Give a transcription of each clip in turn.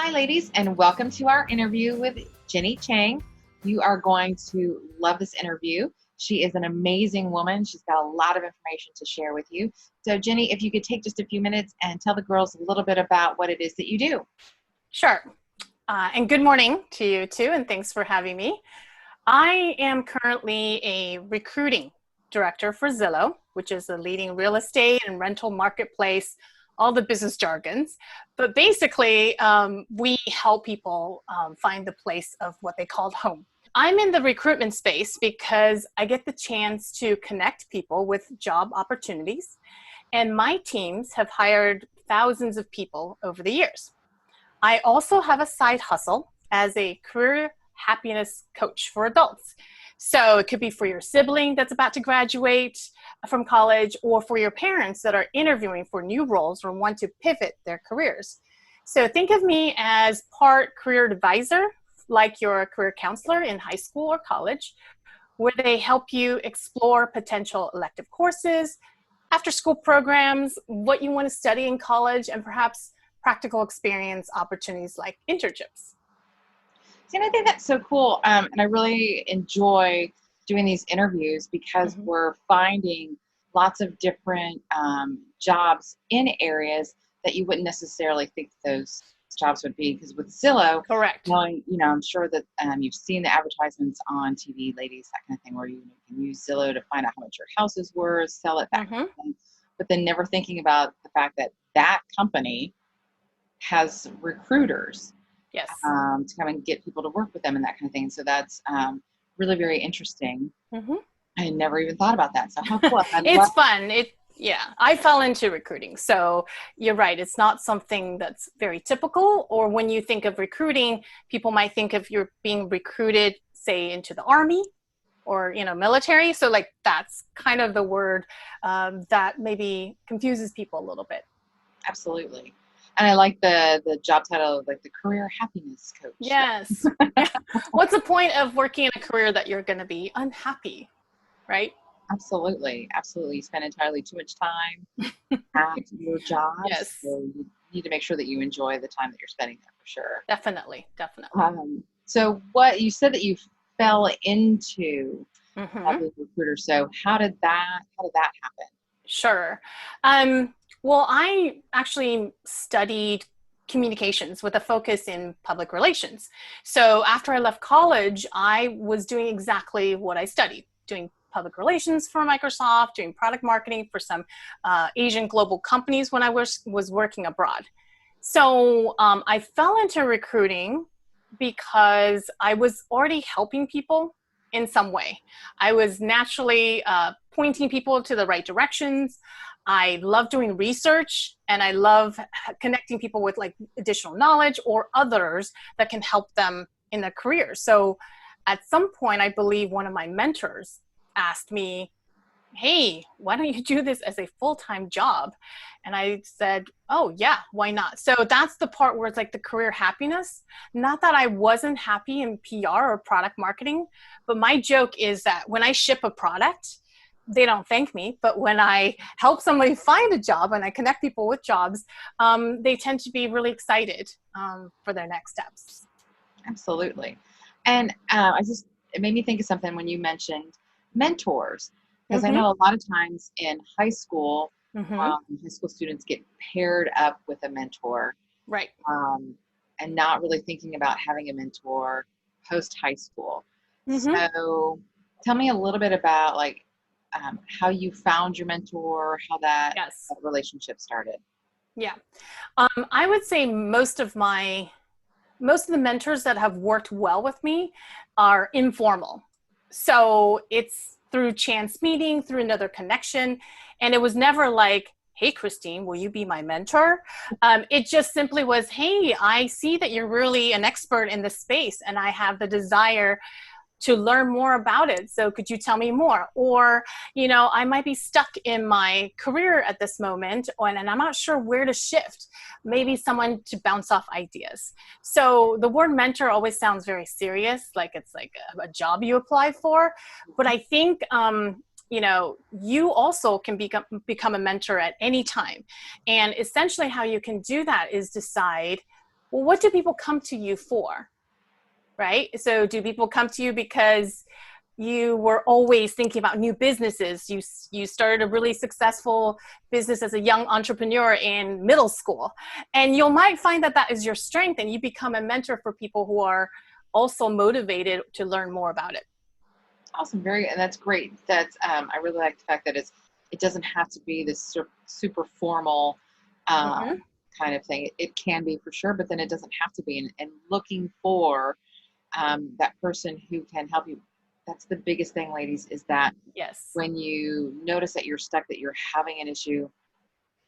Hi, ladies, and welcome to our interview with Ginny Cheng. You are going to love this interview. She is an amazing woman. She's got a lot of information to share with you. So, Ginny, if you could take just a few minutes and tell the girls a little bit about what it is that you do. Sure. And good morning to you too, and thanks for having me. I am currently a recruiting director for Zillow, which is a leading real estate and rental marketplace, all the business jargons. But basically, we help people find the place of what they call home. I'm in the recruitment space because I get the chance to connect people with job opportunities, and my teams have hired thousands of people over the years. I also have a side hustle as a career happiness coach for adults. So it could be for your sibling that's about to graduate from college, or for your parents that are interviewing for new roles or want to pivot their careers. So think of me as part career advisor, like your career counselor in high school or college, where they help you explore potential elective courses, after school programs, what you want to study in college, and perhaps practical experience opportunities like internships. See, and I think that's so cool. And I really enjoy doing these interviews because we're finding lots of different jobs in areas that you wouldn't necessarily think those jobs would be. Because with Zillow, correct. I'm sure that you've seen the advertisements on TV, ladies, that kind of thing, where you can use Zillow to find out how much your house is worth, sell it, that kind of thing. But then never thinking about the fact that that company has recruiters. Yes. To come and get people to work with them and that kind of thing. So that's really very interesting. I never even thought about that. So how cool. It's fun. I fell into recruiting. So you're right. It's not something that's very typical. Or when you think of recruiting, people might think of you're being recruited, say, into the army or, military. So like that's kind of the word that maybe confuses people a little bit. Absolutely. And I like the job title, like the career happiness coach. Yes. What's the point of working in a career that you're going to be unhappy, right? Absolutely. Absolutely. You spend entirely too much time at your job. Yes. So you need to make sure that you enjoy the time that you're spending there for sure. Definitely. So what you said that you fell into being a recruiter. So how did that happen? Sure. Well, I actually studied communications with a focus in public relations. So after I left college, I was doing exactly what I studied, doing public relations for Microsoft, doing product marketing for some Asian global companies when I was working abroad. So I fell into recruiting because I was already helping people in some way. I was naturally pointing people to the right directions. I love doing research, and I love connecting people with like additional knowledge or others that can help them in their careers. So at some point, I believe one of my mentors asked me, hey, why don't you do this as a full-time job? And I said, oh yeah, why not? So that's the part where it's like the career happiness. Not that I wasn't happy in PR or product marketing, but my joke is that when I ship a product, they don't thank me, but when I help somebody find a job and I connect people with jobs, they tend to be really excited for their next steps. Absolutely. And it made me think of something when you mentioned mentors, because I know a lot of times in high school, high school students get paired up with a mentor, right? And not really thinking about having a mentor post high school. So tell me a little bit about how you found your mentor, how that relationship started. Yeah. I would say most of the mentors that have worked well with me are informal. So it's through chance meeting, through another connection. And it was never like, hey, Christine, will you be my mentor? It just simply was, hey, I see that you're really an expert in this space and I have the desire to learn more about it. So could you tell me more? Or, I might be stuck in my career at this moment and I'm not sure where to shift. Maybe someone to bounce off ideas. So the word mentor always sounds very serious, like it's like a job you apply for. But I think, you also can become a mentor at any time. And essentially how you can do that is decide well, what do people come to you for? Right? So do people come to you because you were always thinking about new businesses? You started a really successful business as a young entrepreneur in middle school, and you might find that that is your strength, and you become a mentor for people who are also motivated to learn more about it. Awesome. And that's great. That's, I really like the fact that it doesn't have to be this super formal, kind of thing. It can be for sure, but then it doesn't have to be. And looking for, that person who can help you. That's the biggest thing, ladies, is that Yes. when you notice that you're stuck, that you're having an issue,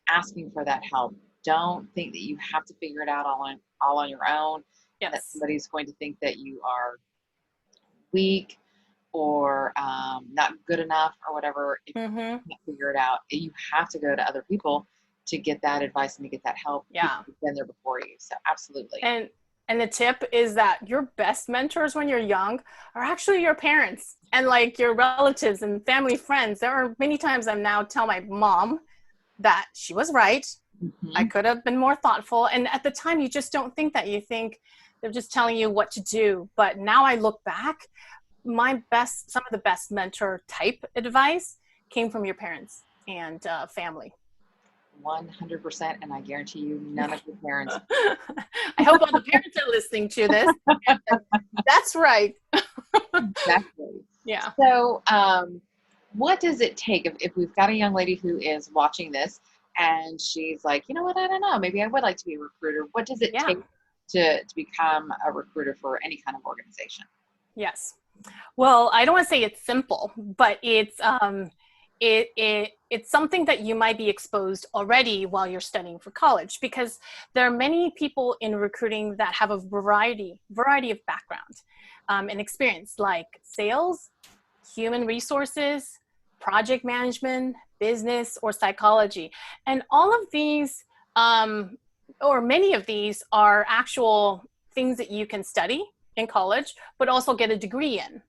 asking for that help. Don't think that you have to figure it out all on your own. Yes. That somebody's going to think that you are weak or not good enough or whatever. If you can't figure it out, you have to go to other people to get that advice and to get that help. Yeah. People who've been there before you. So absolutely. And the tip is that your best mentors when you're young are actually your parents and like your relatives and family friends. There are many times I'm now tell my mom that she was right. I could have been more thoughtful. And at the time you just don't think that. You think they're just telling you what to do. But now I look back, some of the best mentor type advice came from your parents and family. 100%, and I guarantee you none of your parents. I hope all the parents are listening to this. That's right. Exactly. Yeah. So what does it take if we've got a young lady who is watching this and she's like, you know what, I don't know, maybe I would like to be a recruiter. What does it take to become a recruiter for any kind of organization? Yes. Well, I don't want to say it's simple, but it's it's something that you might be exposed already while you're studying for college, because there are many people in recruiting that have a variety of background and experience, like sales, human resources, project management, business, or psychology. And all of these, or many of these, are actual things that you can study in college, but also get a degree in.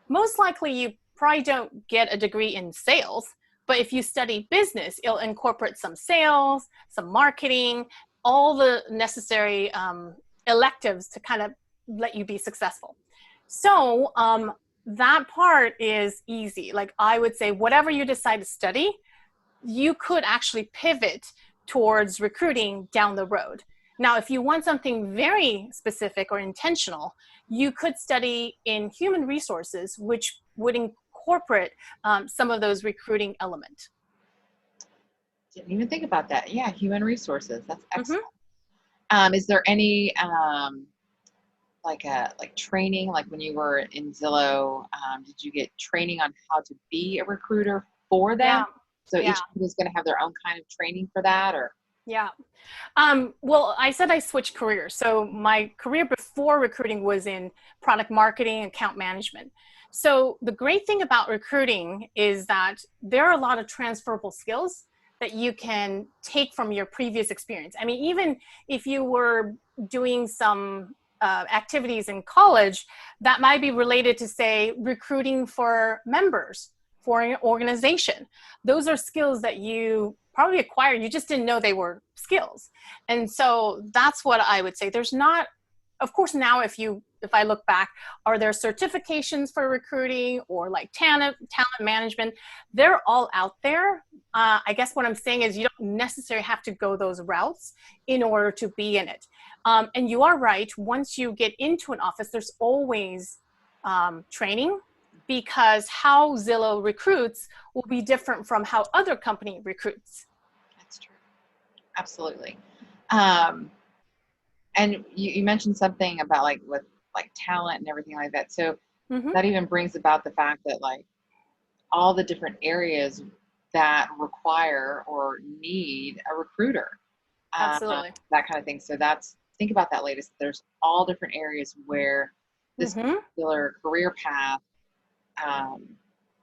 Most likely you probably don't get a degree in sales, but if you study business, it'll incorporate some sales, some marketing, all the necessary electives to kind of let you be successful. So that part is easy. Like I would say, whatever you decide to study, you could actually pivot towards recruiting down the road. Now, if you want something very specific or intentional, you could study in human resources, which would incorporate some of those recruiting elements. Didn't even think about that. Yeah, human resources. That's excellent. Is there any like training, like when you were in Zillow, did you get training on how to be a recruiter for them? Yeah. So each one is going to have their own kind of training for that, or? Yeah. Well, I said I switched careers. So my career before recruiting was in product marketing, account management. So the great thing about recruiting is that there are a lot of transferable skills that you can take from your previous experience. I mean, even if you were doing some activities in college that might be related to, say, recruiting for members for an organization, those are skills that you probably acquired. You just didn't know they were skills. And so that's what I would say. There's not, of course, now if I look back, are there certifications for recruiting or like talent management? They're all out there. I guess what I'm saying is you don't necessarily have to go those routes in order to be in it. And you are right. Once you get into an office, there's always training, because how Zillow recruits will be different from how other company recruits. That's true. Absolutely. And you mentioned something about with talent and everything like that. So that even brings about the fact that all the different areas that require or need a recruiter. Absolutely. That kind of thing. So think about that, ladies. There's all different areas where this particular career path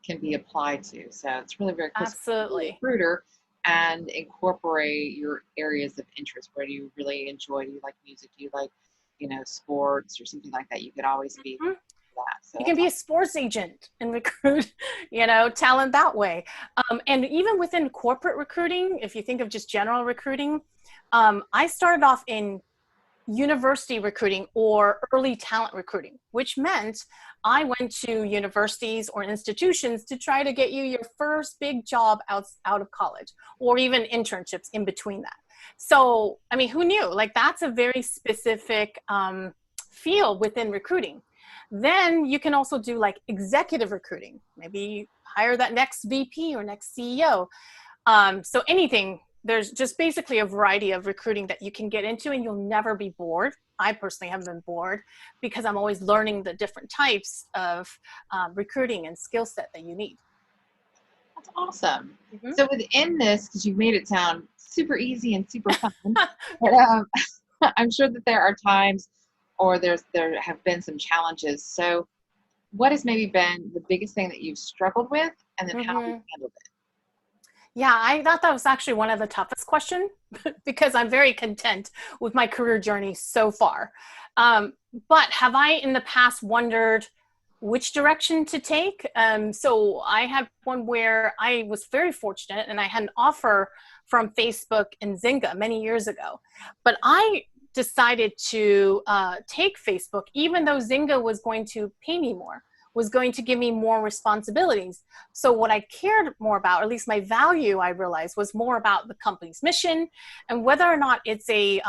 can be applied to. So it's really very cool. Absolutely. To be a recruiter and incorporate your areas of interest. Where do you really enjoy? Do you like music? Do you like, sports or something like that? You could always be that. So you can be a sports agent and recruit, talent that way. And even within corporate recruiting, if you think of just general recruiting, I started off in university recruiting or early talent recruiting, which meant I went to universities or institutions to try to get you your first big job out of college, or even internships in between that. So, I mean, who knew? Like, that's a very specific field within recruiting. Then you can also do like executive recruiting, maybe hire that next VP or next CEO. So anything, there's just basically a variety of recruiting that you can get into, and you'll never be bored. I personally haven't been bored because I'm always learning the different types of recruiting and skill set that you need. That's awesome. Mm-hmm. So within this, because you've made it sound super easy and super fun, but, I'm sure that there are times, or there have been some challenges. So what has maybe been the biggest thing that you've struggled with, and then how have you handled it? Yeah, I thought that was actually one of the toughest questions because I'm very content with my career journey so far. But have I in the past wondered which direction to take? So I had one where I was very fortunate and I had an offer from Facebook and Zynga many years ago. But I decided to take Facebook, even though Zynga was going to pay me more, was going to give me more responsibilities. So what I cared more about, or at least my value, I realized, was more about the company's mission and whether or not it's a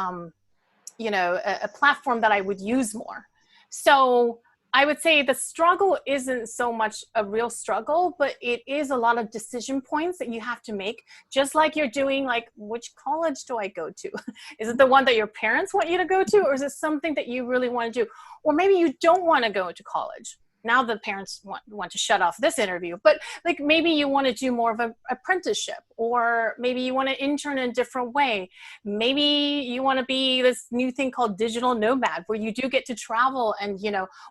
platform that I would use more. So I would say the struggle isn't so much a real struggle, but it is a lot of decision points that you have to make, just like you're doing, like, which college do I go to? Is it the one that your parents want you to go to, or is it something that you really want to do? Or maybe you don't want to go to college. Now the parents want to shut off this interview, but like maybe you want to do more of an apprenticeship, or maybe you want to intern in a different way. Maybe you want to be this new thing called digital nomad, where you do get to travel and,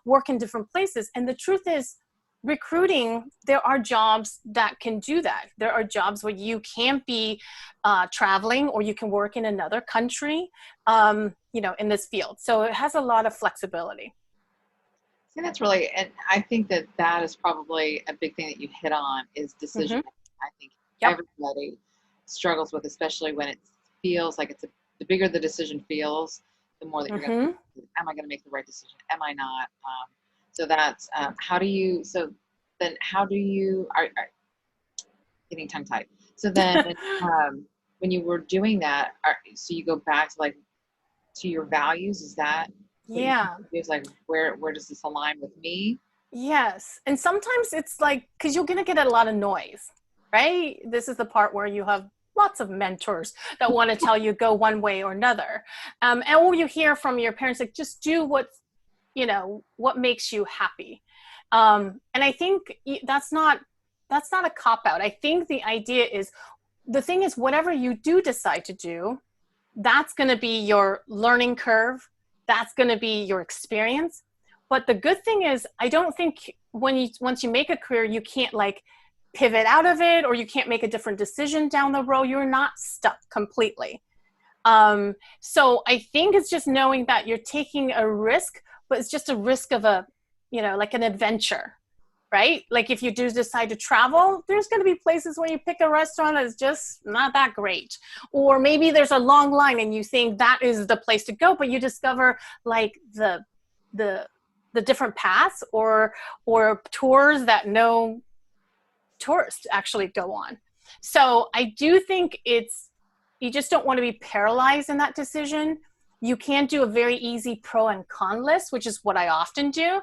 work in different places. And the truth is, recruiting, there are jobs that can do that. There are jobs where you can be traveling, or you can work in another country, in this field. So it has a lot of flexibility. See, that's really, and I think that is probably a big thing that you hit on, is decision making. I think everybody struggles with, especially when it feels like the bigger the decision feels, the more that you're going to, am I going to make the right decision? Am I not? So that's, how do you are getting tongue tied. So then, when you were doing that, so you go back to your values, is that? Yeah. It's like, where does this align with me? Yes. And sometimes it's like, because you're going to get a lot of noise, right? This is the part where you have lots of mentors that want to tell you go one way or another. Or you hear from your parents, like, just do what makes you happy. And I think that's not a cop-out. I think the idea is, the thing is, whatever you do decide to do, that's going to be your learning curve. That's going to be your experience. But the good thing is, I don't think once you make a career, you can't like pivot out of it, or you can't make a different decision down the road. You're not stuck completely. So I think it's just knowing that you're taking a risk, but it's just a risk of like an adventure, right? Like if you do decide to travel, there's going to be places where you pick a restaurant that's just not that great. Or maybe there's a long line and you think that is the place to go, but you discover like the different paths or tours that no tourists actually go on. So I do think you just don't want to be paralyzed in that decision. You can do a very easy pro and con list, which is what I often do.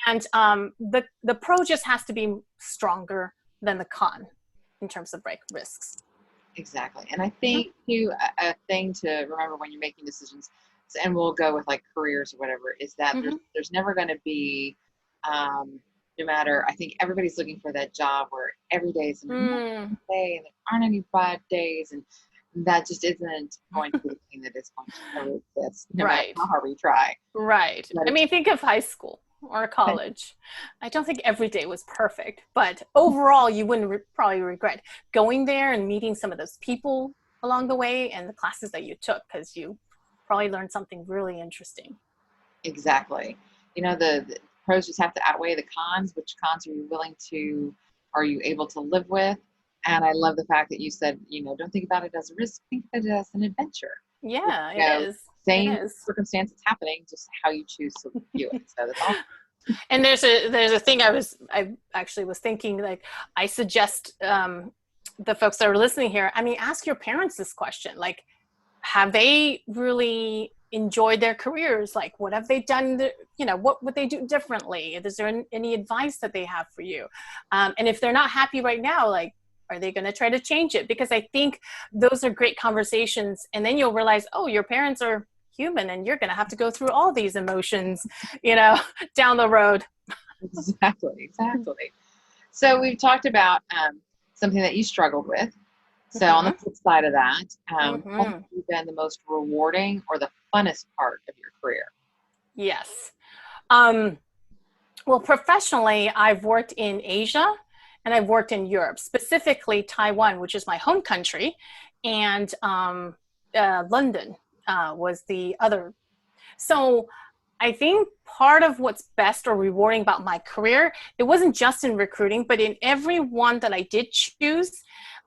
And the pro just has to be stronger than the con in terms of like risks. Exactly. And I think too, a thing to remember when you're making decisions, and we'll go with like careers or whatever, is that there's never going to be, no matter, I think everybody's looking for that job where every day is an amazing day and there aren't any bad days, and that just isn't going to be the thing that is going to ever exist, no matter how hard we try. Right. I mean, think of high school or college. I don't think every day was perfect, but overall, you wouldn't probably regret going there and meeting some of those people along the way and the classes that you took, because you probably learned something really interesting. Exactly. The pros just have to outweigh the cons. Which cons are you able to live with? And I love the fact that you said, don't think about it as a risk, think of it as an adventure. Yeah, it is. It same is. circumstance that's happening, just how you choose to view it. So that's awesome. And there's a thing I actually was thinking, like, I suggest the folks that are listening here, I mean, ask your parents this question, like, have they really enjoyed their careers? Like, what have they done? What would they do differently? Is there any advice that they have for you? And if they're not happy right now, like, are they going to try to change it? Because I think those are great conversations. And then you'll realize, oh, your parents are human and you're going to have to go through all these emotions, down the road. Exactly. So we've talked about something that you struggled with. So on the flip side of that, what has been the most rewarding or the funnest part of your career? Yes. Well, professionally, I've worked in Asia and I've worked in Europe, specifically Taiwan, which is my home country, and London was the other. So I think part of what's best or rewarding about my career, it wasn't just in recruiting, but in every one that I did choose,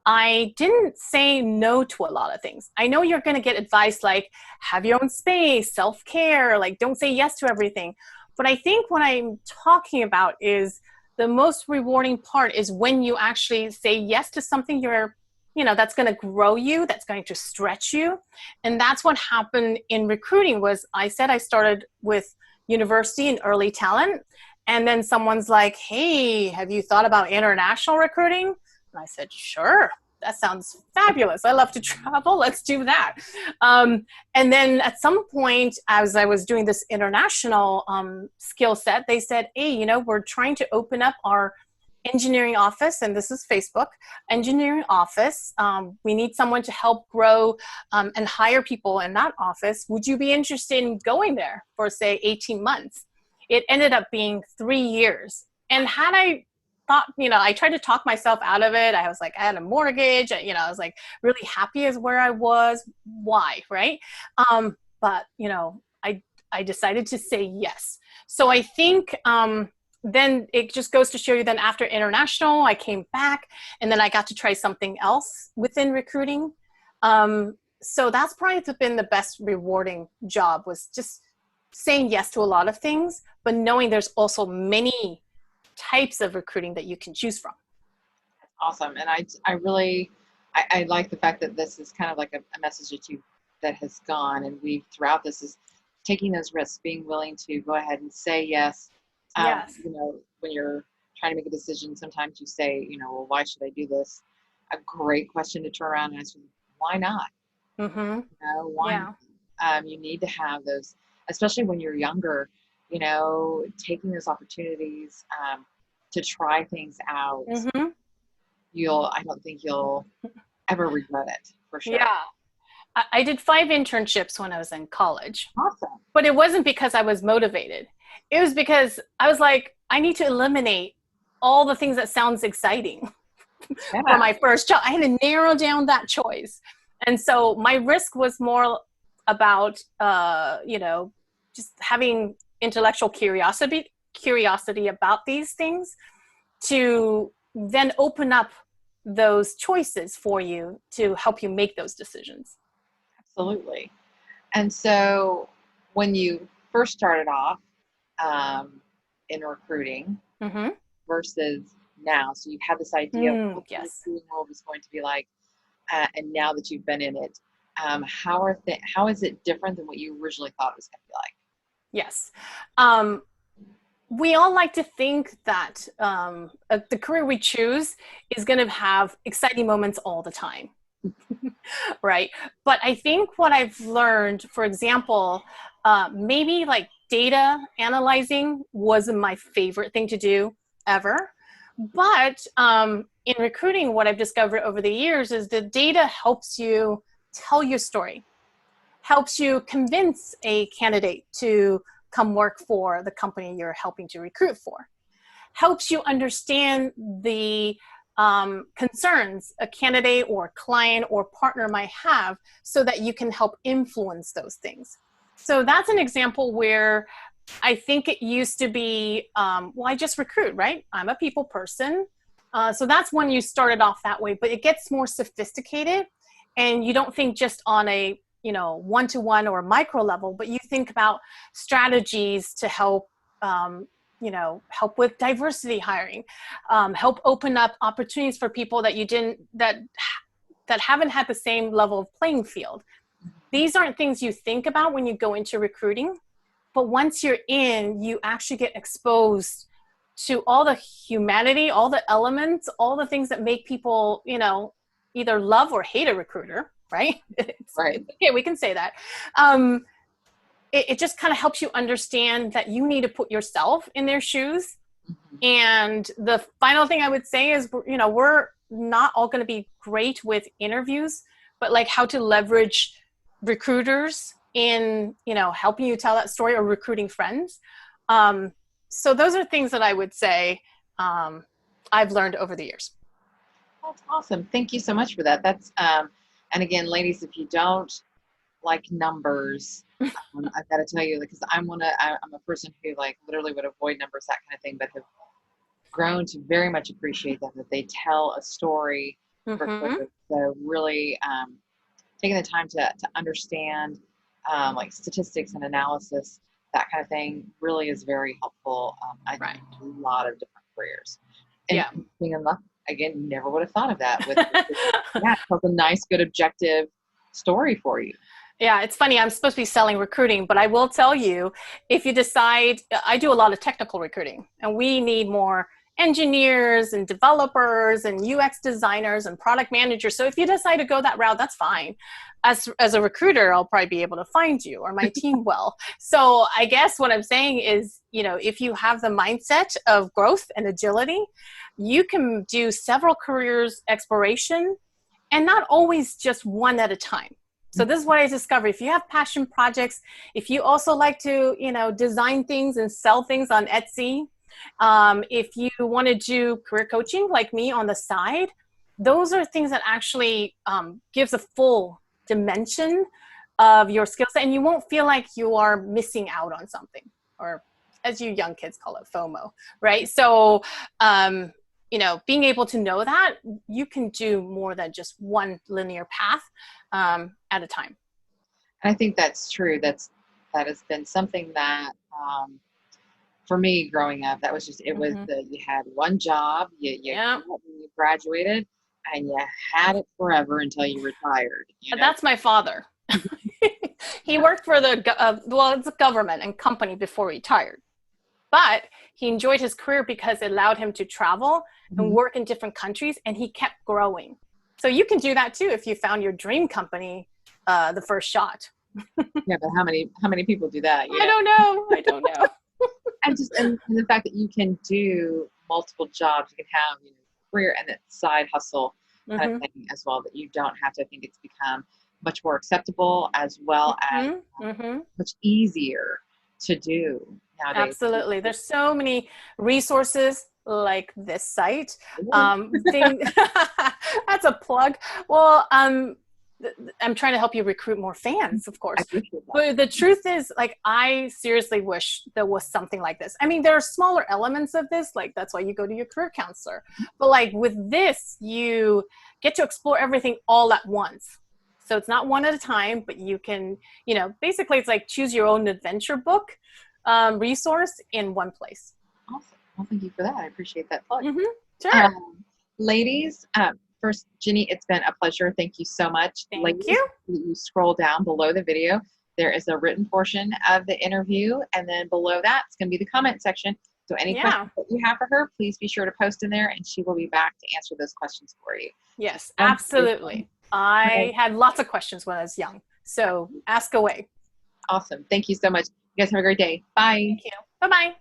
I didn't say no to a lot of things. I know you're going to get advice like have your own space, self-care, like don't say yes to everything. But I think what I'm talking about is the most rewarding part is when you actually say yes to something that's going to grow you, that's going to stretch you. And that's what happened in recruiting was I said I started with university and early talent. And then someone's like, hey, have you thought about international recruiting? And I said, sure, that sounds fabulous. I love to travel. Let's do that. And then at some point, as I was doing this international skill set, they said, hey, we're trying to open up our engineering office, and this is Facebook, engineering office. We need someone to help grow and hire people in that office. Would you be interested in going there for, say, 18 months? It ended up being 3 years. And had I thought, I tried to talk myself out of it. I was like, I had a mortgage, I was like really happy as where I was. Why, right? But, I decided to say yes. So I think then it just goes to show you then after international, I came back and then I got to try something else within recruiting. So that's probably been the best rewarding job was just saying yes to a lot of things, but knowing there's also many types of recruiting that you can choose from. Awesome. And I like the fact that this is kind of like a message that has gone, and we throughout this is taking those risks, being willing to go ahead and say yes. Yes. When you're trying to make a decision, sometimes you say, well, why should I do this? A great question to turn around and ask, why not? Why not? You need to have those, especially when you're younger, taking those opportunities to try things out. I don't think you'll ever regret it, for sure. Yeah. I did 5 internships when I was in college. Awesome. But it wasn't because I was motivated. It was because I was like, I need to eliminate all the things that sounds exciting for my first job. I had to narrow down that choice. And so my risk was more about, just having intellectual curiosity about these things to then open up those choices for you to help you make those decisions. Absolutely. And so when you first started off in recruiting versus now, so you had this idea of what the recruiting world was going to be like, and now that you've been in it, how is it different than what you originally thought it was going to be like? Yes. We all like to think that the career we choose is going to have exciting moments all the time. Right. But I think what I've learned, for example, maybe like data analyzing wasn't my favorite thing to do ever. But in recruiting, what I've discovered over the years is the data helps you tell your story, helps you convince a candidate to come work for the company you're helping to recruit for, helps you understand the concerns a candidate or client or partner might have so that you can help influence those things. So that's an example where I think it used to be, I just recruit, right? I'm a people person. So that's when you started off that way, but it gets more sophisticated and you don't think just on a one-to-one or micro level, but you think about strategies to help, help with diversity hiring, help open up opportunities for people that that haven't had the same level of playing field. These aren't things you think about when you go into recruiting, but once you're in, you actually get exposed to all the humanity, all the elements, all the things that make people, either love or hate a recruiter, right? Right. Okay, we can say that. It just kind of helps you understand that you need to put yourself in their shoes. Mm-hmm. And the final thing I would say is, we're not all going to be great with interviews, but like how to leverage recruiters in, helping you tell that story, or recruiting friends. So those are things that I would say I've learned over the years. That's awesome. Thank you so much for that. That's, and again, ladies, if you don't like numbers, I've got to tell you, because I'm a person who like literally would avoid numbers, that kind of thing, but have grown to very much appreciate them, that they tell a story. Mm-hmm. So really taking the time to understand like statistics and analysis, that kind of thing, really is very helpful. I think a lot of different careers. And being in luck, again, never would have thought of that. It's a nice, good, objective story for you. Yeah, it's funny. I'm supposed to be selling recruiting, but I will tell you, if you decide, I do a lot of technical recruiting, and we need more engineers and developers and UX designers and product managers. So if you decide to go that route, that's fine. As a recruiter, I'll probably be able to find you, or my team will. So I guess what I'm saying is, if you have the mindset of growth and agility, you can do several careers exploration, and not always just one at a time. So this is what I discovered. If you have passion projects, if you also like to, design things and sell things on Etsy, if you want to do career coaching like me on the side, those are things that actually gives a full dimension of your skill set, and you won't feel like you are missing out on something, or as you young kids call it, FOMO, right? So, being able to know that you can do more than just one linear path at a time. And I think that's true. That has been something that, for me growing up, that was just, it was you had one job, you graduated, and you had it forever until you retired. That's my father. He worked for it's a government and company before he retired. But he enjoyed his career because it allowed him to travel and work in different countries, and he kept growing. So you can do that too if you found your dream company the first shot. Yeah, but how many people do that? I don't know. And the fact that you can do multiple jobs, you can have career and then side hustle kind of thing as well, that you don't have to. I think it's become much more acceptable, as well as much easier to do nowadays. Absolutely. There's so many resources like this site. That's a plug. Well, I'm trying to help you recruit more fans, of course. But the truth is, like, I seriously wish there was something like this. I mean, there are smaller elements of this, like that's why you go to your career counselor. But like with this, you get to explore everything all at once. So it's not one at a time, but you can, basically it's like choose your own adventure book resource in one place. Awesome. Well, thank you for that. I appreciate that plug. Sure. Ladies, first, Ginny, it's been a pleasure. Thank you so much. Thank you. You scroll down below the video. There is a written portion of the interview, and then below that, it's going to be the comment section. So any questions that you have for her, please be sure to post in there, and she will be back to answer those questions for you. Yes, absolutely. I had lots of questions when I was young, so ask away. Awesome. Thank you so much. You guys have a great day. Bye. Thank you. Bye-bye.